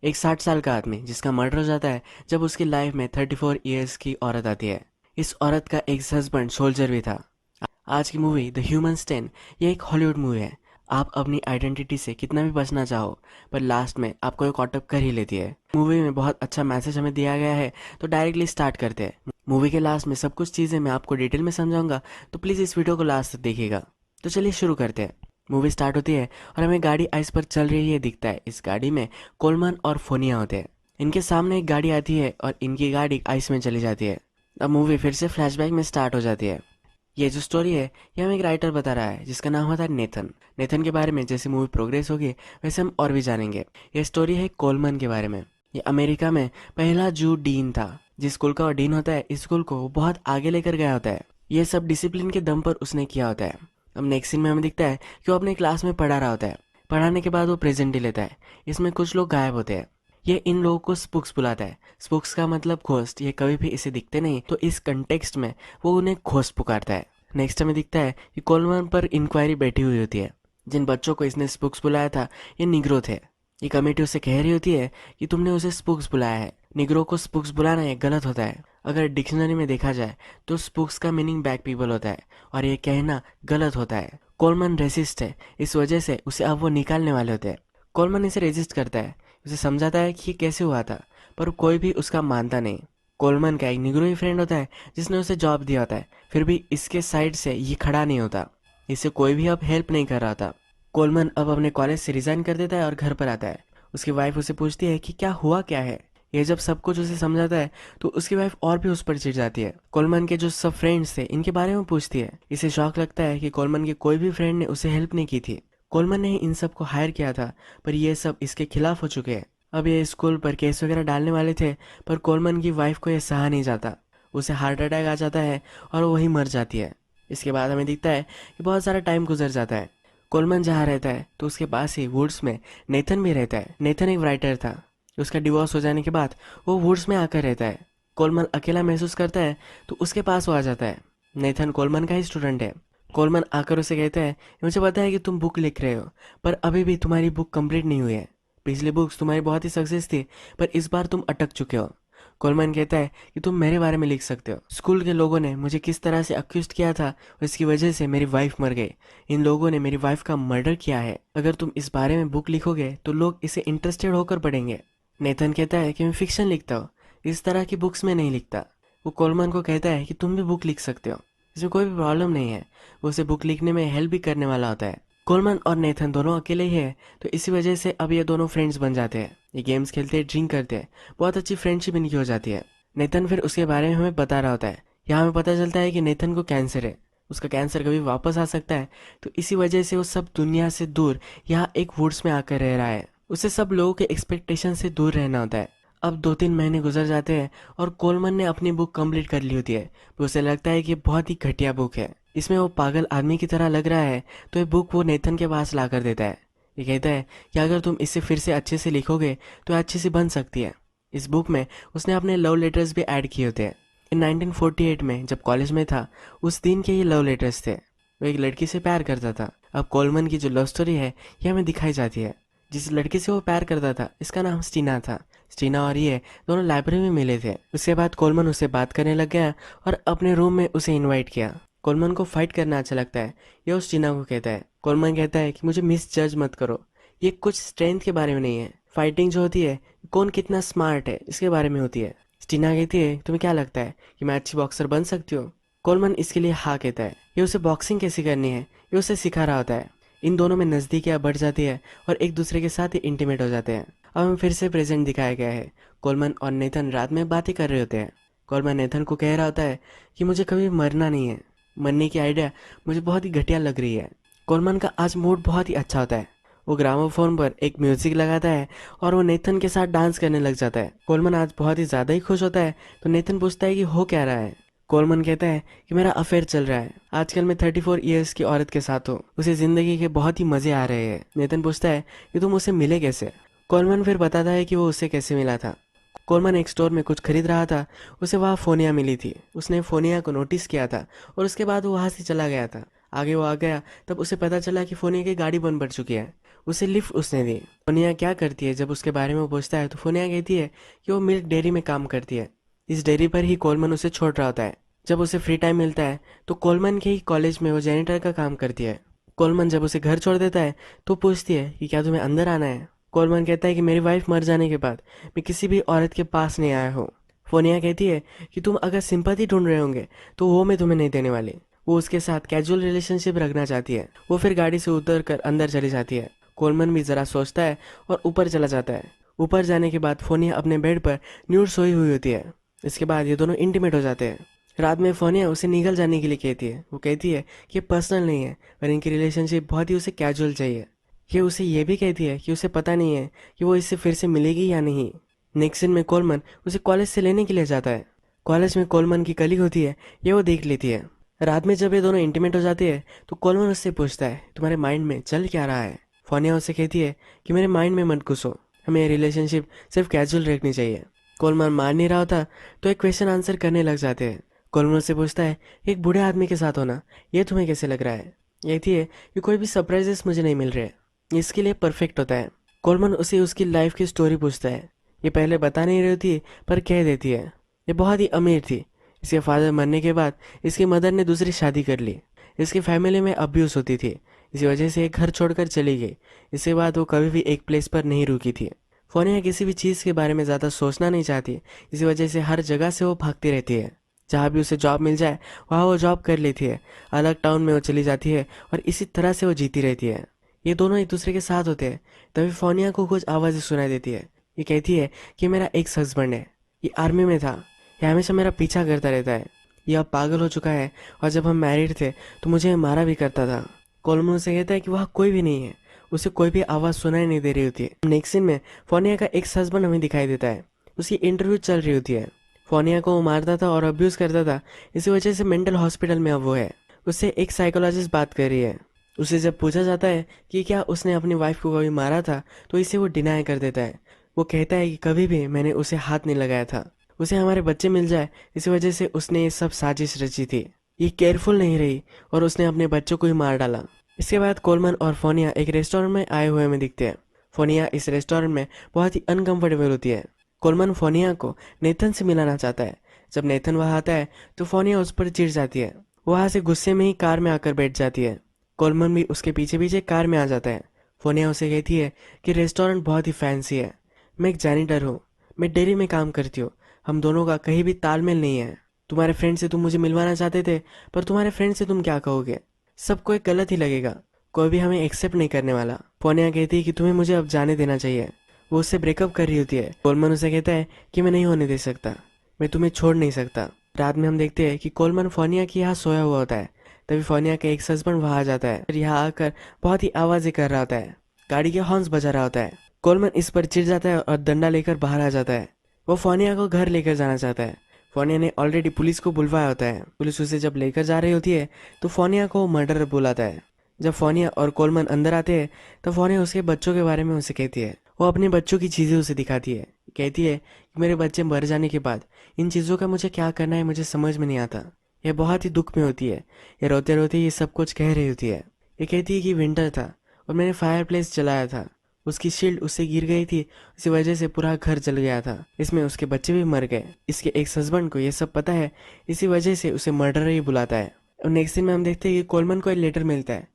एक 60 साल का आदमी जिसका मर्डर हो जाता है जब उसकी लाइफ में 34 ईयर्स की औरत आती है। इस औरत का एक्स हस्बैंड सोल्जर भी था। आज की मूवी द ह्यूमन स्टैंड ये एक हॉलीवुड मूवी है। आप अपनी आइडेंटिटी से कितना भी बचना चाहो पर लास्ट में आपको एक कॉटअप कर ही लेती है। मूवी में बहुत अच्छा मैसेज हमें दिया गया है, तो डायरेक्टली स्टार्ट करते हैं। मूवी के लास्ट में सब कुछ चीज़ें मैं आपको डिटेल में समझाऊंगा, तो प्लीज़ इस वीडियो को लास्ट तक देखिएगा। तो चलिए शुरू करते हैं। मूवी स्टार्ट होती है और हमें गाड़ी आइस पर चल रही है दिखता है। इस गाड़ी में कोलमन और फोनिया होते हैं। इनके सामने एक गाड़ी आती है और इनकी गाड़ी आइस में चली जाती है। अब मूवी फिर से फ्लैशबैक में स्टार्ट हो जाती है। ये जो स्टोरी है ये हमें एक राइटर बता रहा है जिसका नाम होता है नेथन। नेथन के बारे में जैसे मूवी प्रोग्रेस होगी वैसे हम और भी जानेंगे। ये स्टोरी है कोलमन के बारे में। ये अमेरिका में पहला जू डीन था। जिस स्कूल का वो डीन होता है, इस स्कूल को वो बहुत आगे लेकर गया होता है। ये सब डिसिप्लिन के दम पर उसने किया होता है। अब नेक्स्ट सीन में हमें दिखता है कि वो अपने क्लास में पढ़ा रहा होता है। पढ़ाने के बाद वो प्रेजेंट ही लेता है। इसमें कुछ लोग गायब होते हैं। ये इन लोगों को स्पूक्स बुलाता है। स्पूक्स का मतलब घोस्ट। ये कभी भी इसे दिखते नहीं, तो इस कंटेक्स्ट में वो उन्हें घोस्ट पुकारता है। नेक्स्ट हमें दिखता है कि कोलमन पर इंक्वायरी बैठी हुई होती है। जिन बच्चों को इसने स्पूक्स बुलाया था ये निग्रो थे। ये कमेटी उसे कह रही होती है कि तुमने उसे स्पूक्स बुलाया है। निग्रो को स्पूक्स बुलाना ये गलत होता है। अगर डिक्शनरी में देखा जाए तो स्पूक्स का मीनिंग बैक पीपल होता है और ये कहना गलत होता है। कोलमन रेसिस्ट है, इस वजह से उसे अब वो निकालने वाले होते हैं। कोलमन इसे रेजिस्ट करता है, उसे समझाता है कि ये कैसे हुआ था, पर कोई भी उसका मानता नहीं। कोलमन का एक निग्रो ही फ्रेंड होता है जिसने उसे जॉब दिया होता है, फिर भी इसके साइड से ये खड़ा नहीं होता। इसे कोई भी अब हेल्प नहीं कर रहा था। कोलमन अब अपने कॉलेज से रिजाइन कर देता है और घर पर आता है। उसकी वाइफ उसे पूछती है कि क्या हुआ क्या है। ये जब सब कुछ उसे समझाता है तो उसकी वाइफ और भी उस पर चिढ़ जाती है। कोलमन के जो सब फ्रेंड्स थे इनके बारे में पूछती है। इसे शौक लगता है कि कोलमन के कोई भी फ्रेंड ने उसे हेल्प नहीं की थी। कोलमन ने इन सब को हायर किया था, पर ये सब इसके खिलाफ हो चुके हैं। अब ये स्कूल पर केस वगैरह डालने वाले थे, पर कोलमन की वाइफ को यह सहा नहीं जाता। उसे हार्ट अटैक आ जाता है और वो वहीं मर जाती है। इसके बाद हमें दिखता है कि बहुत सारा टाइम गुजर जाता है। कोलमन जहाँ रहता है तो उसके पास ही वुड्स में नेथन भी रहता है। नेथन एक राइटर था। उसका डिवोर्स हो जाने के बाद वो वुड्स में आकर रहता है। कोलमन अकेला महसूस करता है तो उसके पास वो आ जाता है। नेथन कोलमन का ही स्टूडेंट है। कोलमन आकर उसे कहता है, मुझे पता है कि तुम बुक लिख रहे हो, पर अभी भी तुम्हारी बुक कंप्लीट नहीं हुई है। पिछली बुक्स तुम्हारी बहुत ही सक्सेस थी, पर इस बार तुम अटक चुके हो। कोलमन कहता है कि तुम मेरे बारे में लिख सकते हो। स्कूल के लोगों ने मुझे किस तरह से अक्यूज किया था और इसकी वजह से मेरी वाइफ मर गई। इन लोगों ने मेरी वाइफ का मर्डर किया है। अगर तुम इस बारे में बुक लिखोगे तो लोग इसे इंटरेस्टेड होकर पढ़ेंगे। नेथन कहता है कि मैं फिक्शन लिखता हूँ, इस तरह की बुक्स में नहीं लिखता। वो कोलमन को कहता है कि तुम भी बुक लिख सकते हो, इसमें कोई भी प्रॉब्लम नहीं है। वो उसे बुक लिखने में हेल्प भी करने वाला होता है। कोलमन और नेथन दोनों अकेले ही है, तो इसी वजह से अब ये दोनों फ्रेंड्स बन जाते हैं। ये गेम्स खेलते हैं, ड्रिंक करते हैं, बहुत अच्छी फ्रेंडशिप इनकी हो जाती है। नेथन फिर उसके बारे में हमें बता रहा होता है। यहाँ हमें पता चलता है कि नेथन को कैंसर है। उसका कैंसर कभी वापस आ सकता है, तो इसी वजह से वो सब दुनिया से दूर यहाँ एक वुड्स में आकर रह रहा है। उसे सब लोगों के एक्सपेक्टेशन से दूर रहना होता है। अब 2-3 महीने गुजर जाते हैं और कोलमन ने अपनी बुक कंप्लीट कर ली होती है। तो उसे लगता है कि ये बहुत ही घटिया बुक है, इसमें वो पागल आदमी की तरह लग रहा है। तो ये बुक वो नेथन के पास ला कर देता है। ये कहता है कि अगर तुम इसे फिर से अच्छे से लिखोगे तो अच्छी सी बन सकती है। इस बुक में उसने अपने लव लेटर्स भी ऐड किए होते हैं। इन 1948 में जब कॉलेज में था, उस दिन के ये लव लेटर्स थे। वो एक लड़की से प्यार करता था। अब कोलमन की जो लव स्टोरी है ये हमें दिखाई जाती है। जिस लड़की से वो प्यार करता था इसका नाम स्टीना था। स्टीना और ये दोनों लाइब्रेरी में मिले थे। उसके बाद कोलमन उससे बात करने लग गया और अपने रूम में उसे इनवाइट किया। कोलमन को फाइट करना अच्छा लगता है, ये उस टीना को कहता है। कोलमन कहता है कि मुझे मिस जज मत करो, ये कुछ स्ट्रेंथ के बारे में नहीं है। फाइटिंग जो होती है कौन कितना स्मार्ट है इसके बारे में होती है। स्टीना कहती है, तुम्हें क्या लगता है कि मैं अच्छी बॉक्सर बन सकती हूँ? कोलमन इसके लिए हाँ कहता है। ये उसे बॉक्सिंग कैसे करनी है ये उसे सिखा रहा होता है। इन दोनों में नज़दीकियाँ बढ़ जाती है और एक दूसरे के साथ ही इंटीमेट हो जाते हैं। अब हमें फिर से प्रेजेंट दिखाया गया है। कोलमन और नेथन रात में बातें कर रहे होते हैं। कोलमन नेथन को कह रहा होता है कि मुझे कभी मरना नहीं है, मरने की आइडिया मुझे बहुत ही घटिया लग रही है। कोलमन का आज मूड बहुत ही अच्छा होता है। वो ग्रामोफोन पर एक म्यूजिक लगाता है और वो नेथन के साथ डांस करने लग जाता है। कोलमन आज बहुत ही ज़्यादा ही खुश होता है, तो नेथन पूछता है कि हो क्या रहा है। कोलमन कहता है कि मेरा अफेयर चल रहा है, आजकल मैं 34 ईयर्स की औरत के साथ हूँ, उसे जिंदगी के बहुत ही मजे आ रहे हैं। नेथन पूछता है कि तुम उसे मिले कैसे। कोलमन फिर बताता है कि वो उससे कैसे मिला था। कोलमन एक स्टोर में कुछ खरीद रहा था, उसे वहाँ फोनिया मिली थी। उसने फोनिया को नोटिस किया था और उसके बाद वो वहाँ से चला गया था। आगे वो आ गया, तब उसे पता चला कि फोनिया की गाड़ी बंद पड़ चुकी है। उसे लिफ्ट उसने दी। फोनिया क्या करती है, जब उसके बारे में वो पूछता है तो फोनिया कहती है कि वो मिल्क डेयरी में काम करती है। इस डेयरी पर ही कोलमन उसे छोड़ रहा होता है। जब उसे फ्री टाइम मिलता है तो कोलमन के ही कॉलेज में वो जैनिटर का काम करती है। कोलमन जब उसे घर छोड़ देता है तो पूछती है कि क्या तुम्हें अंदर आना है। कोलमन कहता है कि मेरी वाइफ मर जाने के बाद मैं किसी भी औरत के पास नहीं आया हूँ। फोनिया कहती है कि तुम अगर सिंपैथी ढूंढ रहे होंगे तो वो मैं तुम्हें नहीं देने वाली। वो उसके साथ कैजुअल रिलेशनशिप रखना चाहती है। वो फिर गाड़ी से उतर कर अंदर चली जाती है। कोलमन भी जरा सोचता है और ऊपर चला जाता है। ऊपर जाने के बाद फोनिया अपने बेड पर न्यूड सोई हुई होती है। इसके बाद ये दोनों इंटीमेट हो जाते हैं। रात में फोनिया उसे निकल जाने के लिए कहती है। वो कहती है कि ये पर्सनल नहीं है, पर इनकी रिलेशनशिप बहुत ही उसे कैजुअल चाहिए। ये उसे ये भी कहती है कि उसे पता नहीं है कि वो इससे फिर से मिलेगी या नहीं। नेक्स्ट सीन में कोलमन उसे कॉलेज से लेने के लिए जाता है। कॉलेज में कोलमन की कलीग होती है, ये वो देख लेती है। रात में जब ये दोनों इंटीमेट हो जाते हैं तो कोलमन उससे पूछता है तुम्हारे माइंड में चल क्या रहा है। फोनिया उसे कहती है कि मेरे माइंड में मत घुसो, हमें रिलेशनशिप सिर्फ कैजुअल रखनी चाहिए। कोलमन मान नहीं रहा होता तो एक क्वेश्चन आंसर करने लग जाते हैं। कोलमन से पूछता है एक बूढ़े आदमी के साथ होना ये तुम्हें कैसे लग रहा है। कहती है कि कोई भी सरप्राइजेस मुझे नहीं मिल रहे, ये इसके लिए परफेक्ट होता है। कोलमन उसे उसकी लाइफ की स्टोरी पूछता है। ये पहले बता नहीं रही होती पर कह देती है। ये बहुत ही अमीर थी। इसके फादर मरने के बाद इसकी मदर ने दूसरी शादी कर ली। इसकी फैमिली में अब्यूज़ होती थी, इसी वजह से घर छोड़कर चली गई। इसके बाद वो कभी भी एक प्लेस पर नहीं रुकी थी। फोनिया किसी भी चीज़ के बारे में ज़्यादा सोचना नहीं चाहती, इसी वजह से हर जगह से वो भागती रहती है। जहाँ भी उसे जॉब मिल जाए वहाँ वो जॉब कर लेती है। अलग टाउन में वो चली जाती है और इसी तरह से वो जीती रहती है। ये दोनों एक दूसरे के साथ होते हैं। तभी फोनिया को कुछ आवाज़ें सुनाई देती है। ये कहती है कि मेरा एक्स हस्बैंड है, ये आर्मी में था, ये हमेशा मेरा पीछा करता रहता है, ये अब पागल हो चुका है और जब हम मैरिड थे तो मुझे मारा भी करता था। कोलमन उसे कहता है कि वहाँ कोई भी नहीं है, उसे कोई भी आवाज़ सुनाई नहीं दे रही होती है। नेक्स्ट सीन में फोनिया का एक्स हस्बैंड हमें दिखाई देता है। उसकी इंटरव्यू चल रही होती है। फोनिया को वो मारता था और अब्यूज़ करता था, इसी वजह से मेंटल हॉस्पिटल में अब वो है। उससे एक साइकोलॉजिस्ट बात कर रही है। उसे जब पूछा जाता है कि क्या उसने अपनी वाइफ को कभी मारा था तो इसे वो डिनाई कर देता है। वो कहता है कि कभी भी मैंने उसे हाथ नहीं लगाया था, उसे हमारे बच्चे मिल जाए इसी वजह से उसने ये सब साजिश रची थी। ये केयरफुल नहीं रही और उसने अपने बच्चों को ही मार डाला। इसके बाद कोलमन और फोनिया एक रेस्टोरेंट में आए हुए में दिखते हैं। फोनिया इस रेस्टोरेंट में बहुत ही अनकंफर्टेबल होती है। कोलमन फोनिया को नेथन से मिलाना चाहता है। जब नेथन वहाँ आता है तो फोनिया उस पर चिढ़ जाती है। वहाँ से गुस्से में ही कार में आकर बैठ जाती है। कोलमन भी उसके पीछे पीछे कार में आ जाता है। फोनिया उसे कहती है कि रेस्टोरेंट बहुत ही फैंसी है, मैं एक जैनिटर हूँ, मैं डेयरी में काम करती हूँ, हम दोनों का कहीं भी तालमेल नहीं है। तुम्हारे फ्रेंड से तुम मुझे मिलवाना चाहते थे, पर तुम्हारे फ्रेंड से तुम क्या कहोगे, सबको एक गलत ही लगेगा, कोई भी हमें एक्सेप्ट नहीं करने वाला। फोनिया कहती है कि तुम्हें मुझे अब जाने देना चाहिए। वो उससे ब्रेकअप कर रही होती है। कोलमन उसे कहता है कि मैं नहीं होने दे सकता, मैं तुम्हें छोड़ नहीं सकता। रात में हम देखते हैं कि कोलमन फोनिया के यहाँ सोया हुआ होता है। तभी फोनिया का एक्स हस्बैंड वहाँ आ जाता है और यहाँ आकर बहुत ही आवाज़ें कर रहा होता है, गाड़ी के हॉर्न्स बजा रहा होता है। कोलमन इस पर चिढ़ जाता है और डंडा लेकर बाहर आ जाता है। वो फोनिया को घर लेकर जाना चाहता है। फोनिया ने ऑलरेडी पुलिस को बुलवाया होता है। पुलिस उसे जब लेकर जा रही होती है तो फोनिया को मर्डर बुलाता है। जब फोनिया और कोलमन अंदर आते हैं तो फोनिया उसके बच्चों के बारे में उसे कहती है। वो अपने बच्चों की चीज़ें उसे दिखाती है। कहती है कि मेरे बच्चे मर जाने के बाद इन चीज़ों का मुझे क्या करना है मुझे समझ में नहीं आता। यह बहुत ही दुख में होती है। ये रोते रोते ये सब कुछ कह रही होती है। ये कहती है कि विंटर था और मैंने फायर प्लेस जलाया था, उसकी शील्ड उससे गिर गई थी, इसी वजह से पूरा घर जल गया था, इसमें उसके बच्चे भी मर गए। इसके एक्स हस्बैंड को ये सब पता है, इसी वजह से उसे मर्डरर ही बुलाता है। और नेक्स्ट सीन में हम देखते हैं कि कोलमन को एक लेटर मिलता है।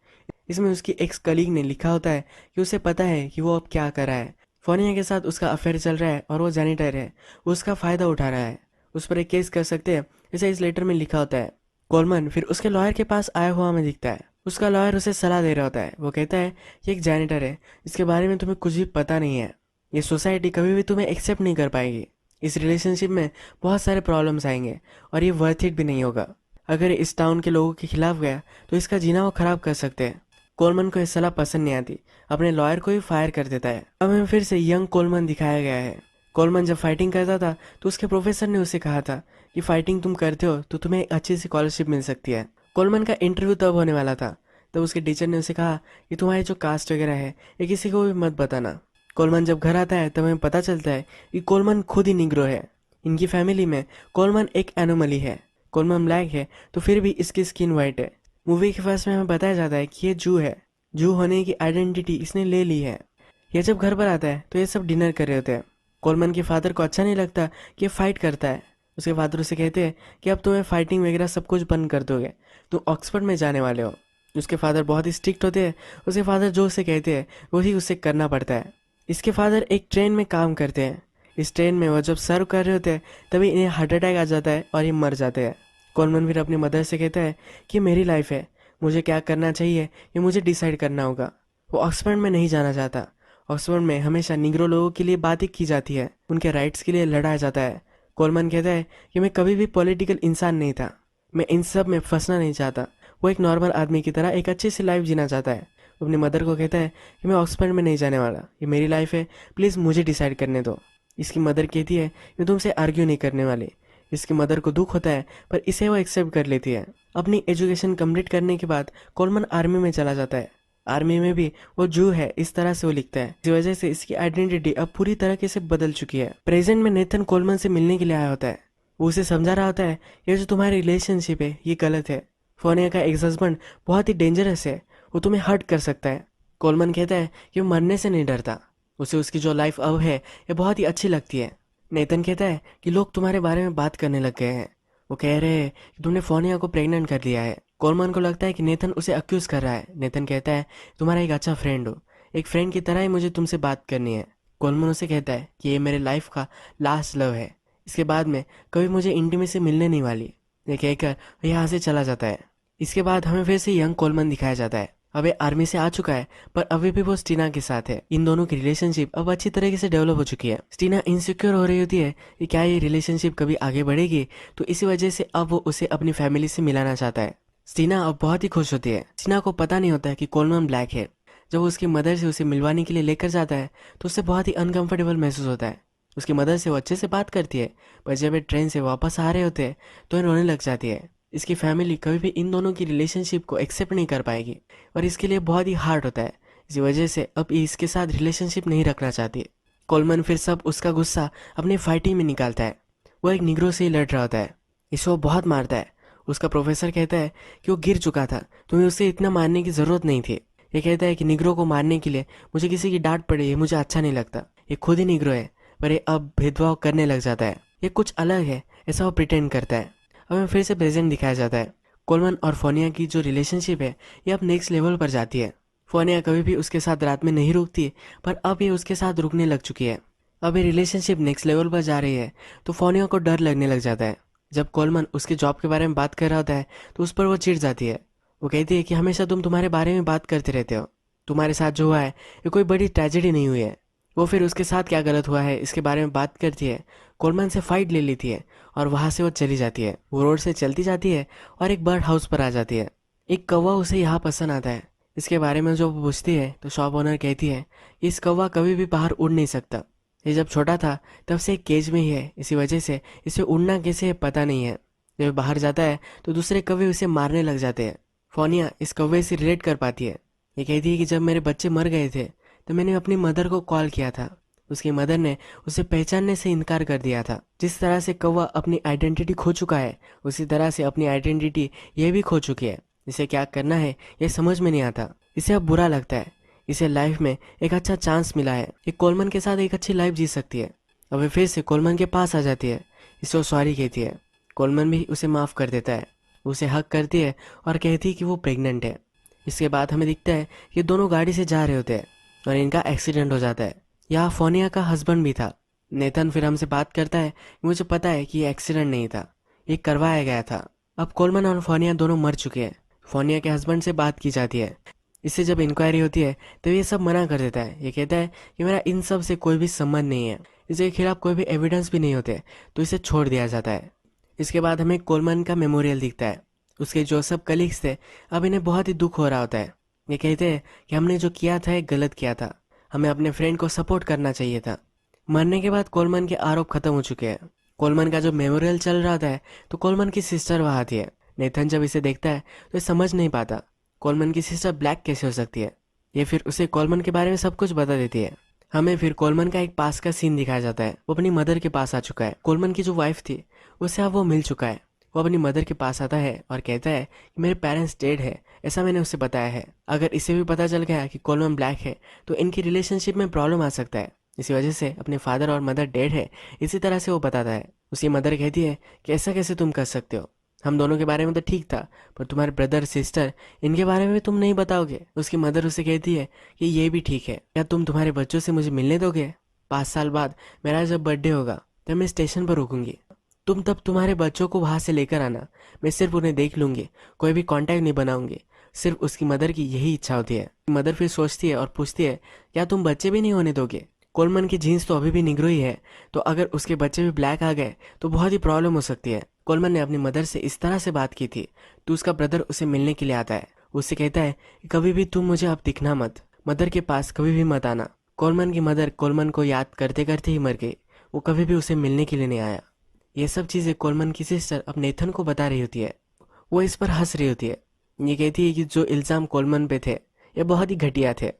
इसमें उसकी एक्स कलीग ने लिखा होता है कि उसे पता है कि वो अब क्या कर रहा है। फोनिया के साथ उसका अफेयर चल रहा है और वो जैनिटर है, वो उसका फ़ायदा उठा रहा है, उस पर एक केस कर सकते हैं, ऐसा इस लेटर में लिखा होता है। कोलमन फिर उसके लॉयर के पास आया हुआ हमें दिखता है। उसका लॉयर उसे सलाह दे रहा होता है। वो कहता है कि एक जैनिटर है, इसके बारे में तुम्हें कुछ भी पता नहीं है, ये सोसाइटी कभी भी तुम्हें एक्सेप्ट नहीं कर पाएगी, इस रिलेशनशिप में बहुत सारे प्रॉब्लम्स आएंगे और ये वर्थ इट भी नहीं होगा। अगर इस टाउन के लोगों के खिलाफ गया तो इसका जीना वो खराब कर सकते हैं। कोलमन को यह सलाह पसंद नहीं आती, अपने लॉयर को ही फायर कर देता है। अब हमें फिर से यंग कोलमन दिखाया गया है। कोलमन जब फाइटिंग करता था तो उसके प्रोफेसर ने उसे कहा था कि फाइटिंग तुम करते हो तो तुम्हें एक अच्छी सी स्कॉलरशिप मिल सकती है। कोलमन का इंटरव्यू तब होने वाला था, तब उसके टीचर ने उसे कहा कि तुम्हारी जो कास्ट वगैरह है ये किसी को भी मत बताना। कोलमन जब घर आता है तब हमें पता चलता है कि कोलमन खुद ही निग्रो है। इनकी फैमिली में कोलमन एक एनोमली है। कोलमन ब्लैक है तो फिर भी इसकी स्किन वाइट है। मूवी के फर्स्ट में हमें बताया जाता है कि ये जू है, जू होने की आइडेंटिटी इसने ले ली है। ये जब घर पर आता है तो ये सब डिनर कर रहे होते हैं। कोलमन के फादर को अच्छा नहीं लगता कि ये फाइट करता है। उसके फादर उसे कहते हैं कि अब तुम्हें फाइटिंग वगैरह सब कुछ बंद कर दोगे, तुम ऑक्सफोर्ड में जाने वाले हो। उसके फादर बहुत ही स्ट्रिक्ट होते हैं। उसके फादर जो उसे कहते हैं वही उसे करना पड़ता है। इसके फादर एक ट्रेन में काम करते हैं। इस ट्रेन में वो जब सर्व कर रहे होते हैं तभी इन्हें हार्ट अटैक आ जाता है और ये मर जाते हैं। कोलमन फिर अपनी मदर से कहता है कि मेरी लाइफ है, मुझे क्या करना चाहिए ये मुझे डिसाइड करना होगा। वो ऑक्सफोर्ड में नहीं जाना चाहता। ऑक्सफोर्ड में हमेशा निग्रो लोगों के लिए बातें की जाती है, उनके राइट्स के लिए लड़ाया जाता है। कोलमन कहता है कि मैं कभी भी पॉलिटिकल इंसान नहीं था, मैं इन सब में फंसना नहीं चाहता। वो एक नॉर्मल आदमी की तरह एक अच्छी सी लाइफ जीना चाहता है। वो अपनी मदर को कहता है कि मैं ऑक्सफोर्ड में नहीं जाने वाला, ये मेरी लाइफ है, प्लीज़ मुझे डिसाइड करने दो। इसकी मदर कहती है मैं तुमसे आर्ग्यू नहीं करने वाली। इसकी मदर को दुख होता है पर इसे वो एक्सेप्ट कर लेती है। अपनी एजुकेशन कंप्लीट करने के बाद कोलमन आर्मी में चला जाता है। आर्मी में भी वो जू है, इस तरह से वो लिखता है। इस वजह से इसकी आइडेंटिटी अब पूरी तरीके से बदल चुकी है। प्रेजेंट में नेथन कोलमन से मिलने के लिए आया होता है। वो उसे समझा रहा होता है ये जो तुम्हारी रिलेशनशिप है ये गलत है। फोनिया का एक्स हस्बैंड बहुत ही डेंजरस है, वो तुम्हें हर्ट कर सकता है। कोलमन कहता है कि वो मरने से नहीं डरता, उसे उसकी जो लाइफ अब है ये बहुत ही अच्छी लगती है। नेथन कहता है कि लोग तुम्हारे बारे में बात करने लग गए हैं, वो कह रहे हैं कि तुमने फोनिया को प्रेग्नेंट कर दिया है। कोलमन को लगता है कि नेथन उसे अक्यूज कर रहा है। नेथन कहता है तुम्हारा एक अच्छा फ्रेंड हो, एक फ्रेंड की तरह ही मुझे तुमसे बात करनी है। कोलमन उसे कहता है कि ये मेरे लाइफ का लास्ट लव है, इसके बाद में कभी मुझे इंटीमेसी मिलने नहीं वाली। ये कहकर वो यहाँ से चला जाता है। इसके बाद हमें फिर से यंग कोलमन दिखाया जाता है। अब ये आर्मी से आ चुका है पर अभी भी वो स्टीना के साथ है। इन दोनों की रिलेशनशिप अब अच्छी तरीके से डेवलप हो चुकी है। स्टीना इनसिक्योर हो रही होती है कि क्या ये रिलेशनशिप कभी आगे बढ़ेगी, तो इसी वजह से अब वो उसे अपनी फैमिली से मिलाना चाहता है। स्टीना अब बहुत ही खुश होती है। स्टीना को पता नहीं होता है कि कोलमन ब्लैक है। जब वो उसकी मदर से उसे मिलवाने के लिए लेकर जाता है तो उससे बहुत ही अनकंफर्टेबल महसूस होता है। उसकी मदर से वो अच्छे से बात करती है पर जब ये ट्रेन से वापस आ रहे होते हैं तो ये रोने लग जाती है। इसकी फैमिली कभी भी इन दोनों की रिलेशनशिप को एक्सेप्ट नहीं कर पाएगी और इसके लिए बहुत ही हार्ड होता है। इसी वजह से अब ये इसके साथ रिलेशनशिप नहीं रखना चाहती। कोलमन फिर सब उसका गुस्सा अपनी फाइटिंग में निकालता है। वो एक निग्रो से ही लड़ रहा होता है, इसे वो बहुत मारता है। उसका प्रोफेसर कहता है कि वो गिर चुका था, तुम्हें उसे इतना मारने की ज़रूरत नहीं थी। ये कहता है कि निग्रो को मारने के लिए मुझे किसी की डांट पड़े, ये मुझे अच्छा नहीं लगता। ये खुद ही निग्रो है पर ये अब भेदभाव करने लग जाता है, ये कुछ अलग है ऐसा वो प्रिटेंड करता है। हमें फिर से प्रेजेंट दिखाया जाता है। कोलमन और फोनिया की जो रिलेशनशिप है ये अब नेक्स्ट लेवल पर जाती है। फोनिया कभी भी उसके साथ रात में नहीं रुकती पर अब ये उसके साथ रुकने लग चुकी है। अब ये रिलेशनशिप नेक्स्ट लेवल पर जा रही है तो फोनिया को डर लगने लग जाता है। जब कोलमन उसके जॉब के बारे में बात कर रहा होता है तो उस पर वो चिढ़ जाती है। वो कहती है कि हमेशा तुम तुम्हारे बारे में बात करते रहते हो, तुम्हारे साथ जो हुआ है ये कोई बड़ी ट्रेजेडी नहीं हुई है। वो फिर उसके साथ क्या गलत हुआ है इसके बारे में बात करती है, कोलमन से फाइट ले लेती है और वहाँ से वो चली जाती है। वो रोड से चलती जाती है और एक बर्ड हाउस पर आ जाती है। एक कौवा उसे यहाँ पसंद आता है। इसके बारे में जो वो पूछती है तो शॉप ओनर कहती है इस कौवा कभी भी बाहर उड़ नहीं सकता, ये जब छोटा था तब से एक केज में ही है, इसी वजह से इसे उड़ना कैसे है पता नहीं है। जब बाहर जाता है तो दूसरे कौवे उसे मारने लग जाते हैं। फोनिया इस कौवे से रिलेट कर पाती है। ये कहती है कि जब मेरे बच्चे मर गए थे तो मैंने अपनी मदर को कॉल किया था, उसकी मदर ने उसे पहचानने से इनकार कर दिया था। जिस तरह से कौवा अपनी आइडेंटिटी खो चुका है उसी तरह से अपनी आइडेंटिटी ये भी खो चुकी है। इसे क्या करना है ये समझ में नहीं आता। इसे अब बुरा लगता है, इसे लाइफ में एक अच्छा चांस मिला है, ये कोलमन के साथ एक अच्छी लाइफ जी सकती है। अब वे फिर से कोलमन के पास आ जाती है, इसे वो सॉरी कहती है। कोलमन भी उसे माफ़ कर देता है, उसे हक करती है और कहती है कि वो प्रेग्नेंट है। इसके बाद हमें दिखता है कि दोनों गाड़ी से जा रहे होते हैं और इनका एक्सीडेंट हो जाता है। यहाँ फोनिया का हस्बैंड भी था। नेथन फिर हमसे बात करता है कि मुझे पता है कि ये एक्सीडेंट नहीं था, ये करवाया गया था। अब कोलमन और फोनिया दोनों मर चुके हैं। फोनिया के हस्बैंड से बात की जाती है। इससे जब इंक्वायरी होती है तो ये सब मना कर देता है। ये कहता है कि मेरा इन सब से कोई भी संबंध नहीं है, इसके खिलाफ कोई भी एविडेंस भी नहीं होते, तो इसे छोड़ दिया जाता है। इसके बाद हमें कोलमन का मेमोरियल दिखता है। उसके जो सब कलीग्स थे अब इन्हें बहुत ही दुख हो रहा होता है। ये कहते हैं कि हमने जो किया था ये गलत किया था, हमें अपने फ्रेंड को सपोर्ट करना चाहिए था। मरने के बाद कोलमन के आरोप खत्म हो चुके हैं। कोलमन का जो मेमोरियल चल रहा था तो कोलमन की सिस्टर वहाँ आती है। नेथन जब इसे देखता है तो ये समझ नहीं पाता कोलमन की सिस्टर ब्लैक कैसे हो सकती है। ये फिर उसे कोलमन के बारे में सब कुछ बता देती है। हमें फिर कोलमन का एक पास का सीन दिखाया जाता है। वो अपनी मदर के पास आ चुका है। कोलमन की जो वाइफ थी उससे अब वो मिल चुका है। वो अपनी मदर के पास आता है और कहता है कि मेरे पेरेंट्स डेड है, ऐसा मैंने उसे बताया है। अगर इसे भी पता चल गया कि कोलमन ब्लैक है तो इनकी रिलेशनशिप में प्रॉब्लम आ सकता है। इसी वजह से अपने फादर और मदर डेड है, इसी तरह से वो बताता है। उसकी मदर कहती है कि ऐसा कैसे तुम कर सकते हो, हम दोनों के बारे में तो ठीक था, पर तुम्हारे ब्रदर सिस्टर इनके बारे में तुम नहीं बताओगे। उसकी मदर उसे कहती है कि ये भी ठीक है, क्या तुम तुम्हारे बच्चों से मुझे मिलने दोगे? 5 साल बाद मेरा जब बर्थडे होगा तब मैं स्टेशन पर रुकूंगी, तुम तब तुम्हारे बच्चों को वहां से लेकर आना, मैं सिर्फ उन्हें देख लूंगी, कोई भी कांटेक्ट नहीं बनाऊंगी। सिर्फ उसकी मदर की यही इच्छा होती है। मदर फिर सोचती है और पूछती है क्या तुम बच्चे भी नहीं होने दोगे? कोलमन की जीन्स तो अभी भी निग्रो ही है, तो अगर उसके बच्चे भी ब्लैक आ गए तो बहुत ही प्रॉब्लम हो सकती है। कोलमन ने अपनी मदर से इस तरह से बात की थी तो उसका ब्रदर उसे मिलने के लिए आता है। उससे कहता है कि कभी भी तुम मुझे अब दिखना मत, मदर के पास कभी भी मत आना। कोलमन की मदर कोलमन को याद करते करते ही मर गई, वो कभी भी उसे मिलने के लिए नहीं आया। ये सब चीज़ें कोलमन की सिस्टर अब नेथन को बता रही होती है। वो इस पर हंस रही होती है। ये कहती है कि जो इल्ज़ाम कोलमन पे थे ये बहुत ही घटिया थे।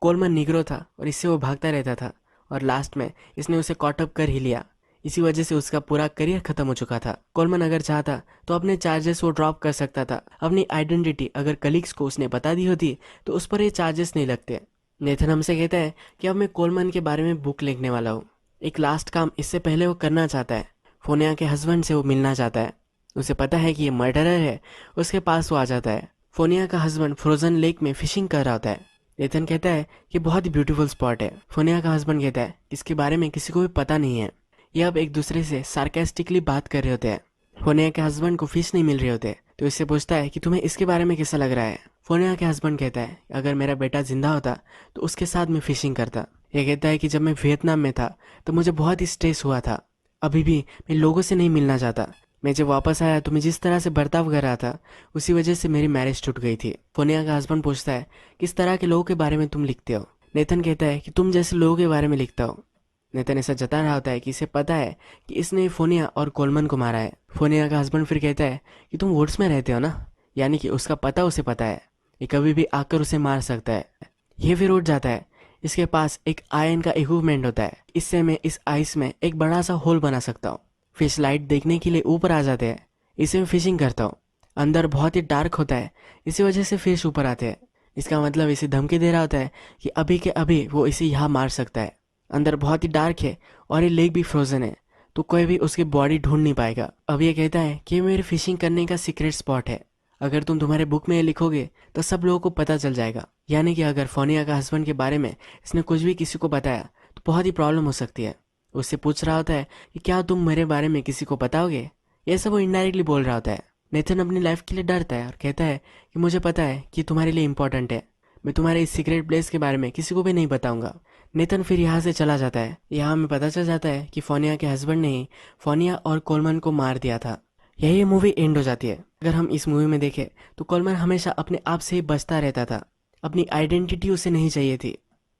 कोलमन निग्रो था और इससे वो भागता रहता था और लास्ट में इसने उसे कॉटअप कर ही लिया। इसी वजह से उसका पूरा करियर खत्म हो चुका था। कोलमन अगर चाहता तो अपने चार्जेस वो ड्रॉप कर सकता था। अपनी आइडेंटिटी अगर कलीग्स को उसने बता दी होती तो उस पर ये चार्जेस नहीं लगते। नेथन हमसे कहता है कि अब मैं कोलमन के बारे में बुक लिखने वाला हूँ। एक लास्ट काम इससे पहले वो करना चाहता है। फोनिया के हस्बैंड से वो मिलना चाहता है। उसे पता है कि ये मर्डरर है, उसके पास वो आ जाता है। फोनिया का हस्बैंड फ्रोजन लेक में फिशिंग कर रहा होता है। नेथन कहता है कि बहुत ही ब्यूटीफुल स्पॉट है। फोनिया का हस्बैंड कहता है इसके बारे में किसी को भी पता नहीं है। ये अब एक दूसरे से सार्केस्टिकली बात कर रहे होते हैं। फोनिया के हस्बैंड को फिश नहीं मिल रहे होते तो इससे पूछता है कि तुम्हें इसके बारे में कैसा लग रहा है। फोनिया के हस्बैंड कहता है अगर मेरा बेटा जिंदा होता तो उसके साथ मैं फिशिंग करता। यह कहता है कि जब मैं वियतनाम में था तो मुझे बहुत ही स्ट्रेस हुआ था, अभी भी मैं लोगों से नहीं मिलना चाहता। मैं जब वापस आया तो मैं जिस तरह से बर्ताव कर रहा था उसी वजह से मेरी मैरिज टूट गई थी। फोनिया का हस्बैंड पूछता है किस तरह के लोगों के बारे में तुम लिखते हो। नेथन कहता है कि तुम जैसे लोगों के बारे में लिखता हो। नेथन ऐसा जता रहा होता है कि इसे पता है कि इसने फोनिया और कोलमन को मारा है। फोनिया का हस्बैंड फिर कहता है कि तुम वुड्स में रहते हो ना, यानी कि उसका पता उसे पता है, ये कभी भी आकर उसे मार सकता है। ये फिर उठ जाता है। इसके पास एक आयन का इक्विपमेंट होता है, इससे मैं इस आइस में एक बड़ा सा होल बना सकता हूँ। फिश लाइट देखने के लिए ऊपर आ जाते हैं, इसे मैं फिशिंग करता हूँ। अंदर बहुत ही डार्क होता है, इसी वजह से फिश ऊपर आते हैं। इसका मतलब इसे धमकी दे रहा होता है कि अभी के अभी वो इसे यहाँ मार सकता है। अंदर बहुत ही डार्क है और ये लेक भी फ्रोजन है, तो कोई भी उसकी बॉडी ढूंढ नहीं पाएगा। अब ये कहता है कि मेरे फिशिंग करने का सीक्रेट स्पॉट है, अगर तुम तुम्हारे बुक में ये लिखोगे तो सब लोगों को पता चल जाएगा। यानी कि अगर फोनिया का हस्बैंड के बारे में इसने कुछ भी किसी को बताया तो बहुत ही प्रॉब्लम हो सकती है। उससे पूछ रहा होता है कि क्या तुम मेरे बारे में किसी को बताओगे। ये सब वो इनडायरेक्टली बोल रहा होता है। नेथन अपनी लाइफ के लिए डरता है और कहता है कि मुझे पता है कि तुम्हारे लिए इंपॉर्टेंट है, मैं तुम्हारे इस सीक्रेट प्लेस के बारे में किसी को भी नहीं बताऊंगा। नेथन फिर यहाँ से चला जाता है। यहाँ हमें पता चल जाता है कि फोनिया के हस्बैंड ने ही फोनिया और कोलमन को मार दिया था। यही मूवी एंड हो जाती है। अगर हम इस मूवी में देखें तो कोलमन हमेशा अपने आप से ही बचता रहता था, अपनी आइडेंटिटी उसे नहीं चाहिए थी।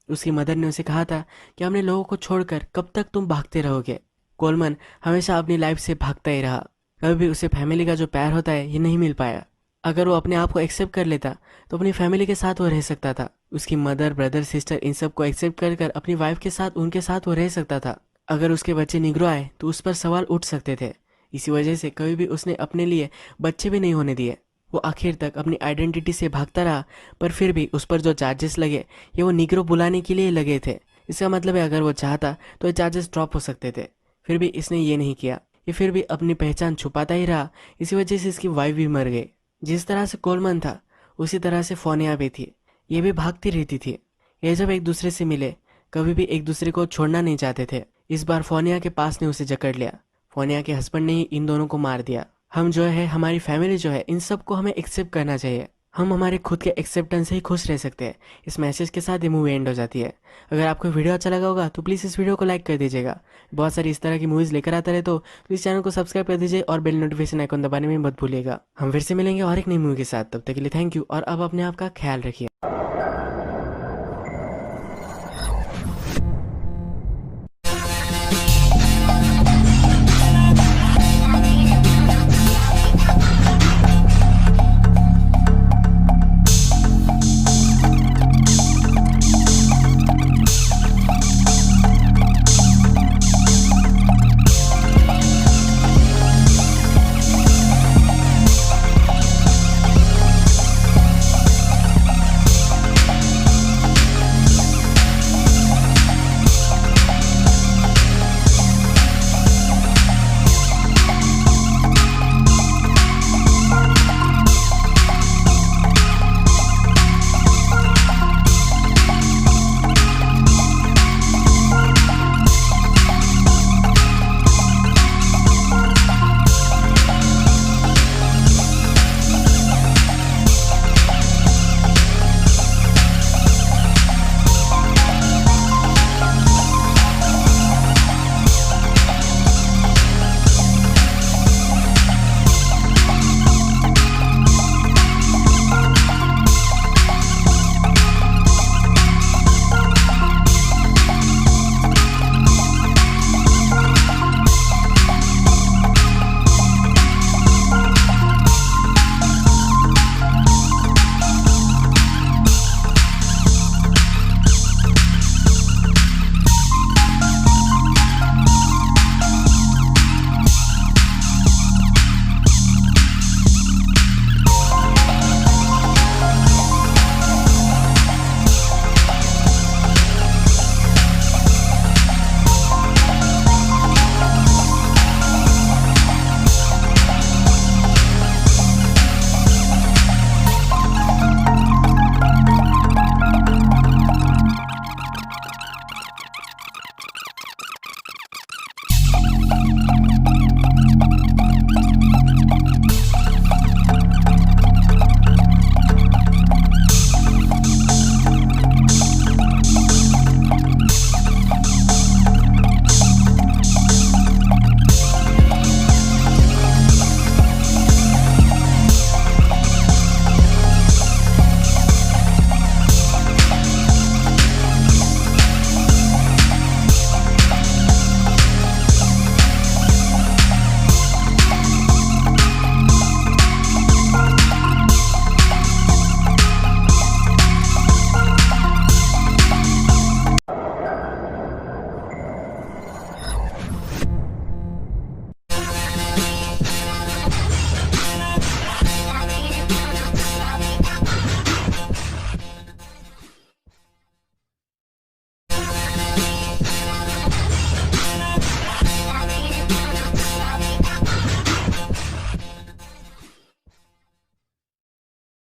उसकी मदर ने उसे कहा था कि अपने लोगों को छोड़कर कब तक तुम भागते रहोगे। कोलमन हमेशा अपनी लाइफ से भागता ही रहा, कभी भी उसे फैमिली का जो प्यार होता है ये नहीं मिल पाया। अगर वो अपने आप को एक्सेप्ट कर लेता तो अपनी फैमिली के साथ वो रह सकता था। उसकी मदर ब्रदर सिस्टर इन सब को एक्सेप्ट कर कर अपनी वाइफ के साथ उनके साथ वो रह सकता था। अगर उसके बच्चे निग्रो आए तो उस पर सवाल उठ सकते थे। इसी वजह से कभी भी उसने अपने लिए बच्चे भी नहीं होने दिए। वो आखिर तक अपनी आइडेंटिटी से भागता रहा, पर फिर भी उस पर जो चार्जेस लगे ये वो निग्रो बुलाने के लिए लगे थे। इसका मतलब है अगर वो चाहता तो ये चार्जेस ड्रॉप हो सकते थे, फिर भी इसने ये नहीं किया। ये फिर भी अपनी पहचान छुपाता ही रहा। इसी वजह से इसकी वाइफ भी मर गई। जिस तरह से कोलमन था उसी तरह से फोनिया भी थी, ये भी भागती रहती थी। ये जब एक दूसरे से मिले कभी भी एक दूसरे को छोड़ना नहीं चाहते थे। इस बार फोनिया के पास ने उसे जकड़ लिया। फोनिया के हस्बैंड ने ही इन दोनों को मार दिया। हम जो है, हमारी फैमिली जो है, इन सब को हमें एक्सेप्ट करना चाहिए। हम हमारे खुद के एक्सेप्टेंस से ही खुश रह सकते हैं। इस मैसेज के साथ ये मूवी एंड हो जाती है। अगर आपको वीडियो अच्छा लगा होगा तो प्लीज़ इस वीडियो को लाइक कर दीजिएगा। बहुत सारी इस तरह की मूवीज़ लेकर आता रहे तो प्लीज़ चैनल को सब्सक्राइब कर दीजिए और बेल नोटिफिकेशन आइकन दबाने में मत भूलिएगा। हम फिर से मिलेंगे और एक नई मूवी के साथ, तब तक के लिए थैंक यू और अब अपने आप का ख्याल रखिए।